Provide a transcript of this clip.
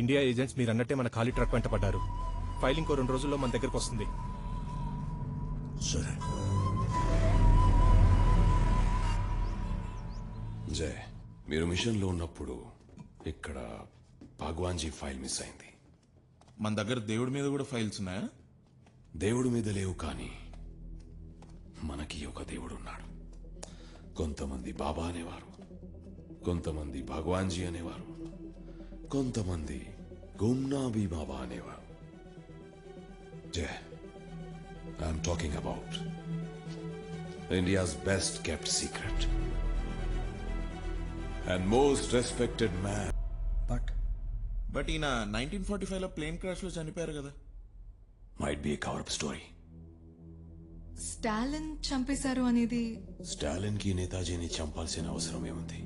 India agents మీరన్నట్టే మన ఖాళీ truck వెంట పడ్డారు. ఫైలింగ్ 2 రోజుల్లో మన దగ్గరకు వస్తుంది. సరే జయ్, మీరు మిషన్లో ఉన్నప్పుడు ఇక్కడ భగవాన్జీ ఫైల్ మిస్ అయింది. మన దగ్గర దేవుడి మీద కూడా ఫైల్స్ ఉన్నాయా? దేవుడి మీద లేవు, కానీ మనకి ఒక దేవుడు ఉన్నాడు. కొంతమంది బాబా అనేవారు, కొంతమంది భగవాన్జీ అనేవారు, కొంతమంది గుమ్నాబీ బాబా అనేవారు. Jai, I'm talking about India's best kept secret and most respected man. But ఈయన 1945 లో ప్లేన్ క్రాష్ లో చనిపోయారు కదా. Might be a cover up story. Stalin చంపేశారు అనేది స్టాలిన్ కి నేతాజీని చంపాల్సిన అవసరం ఏముంది?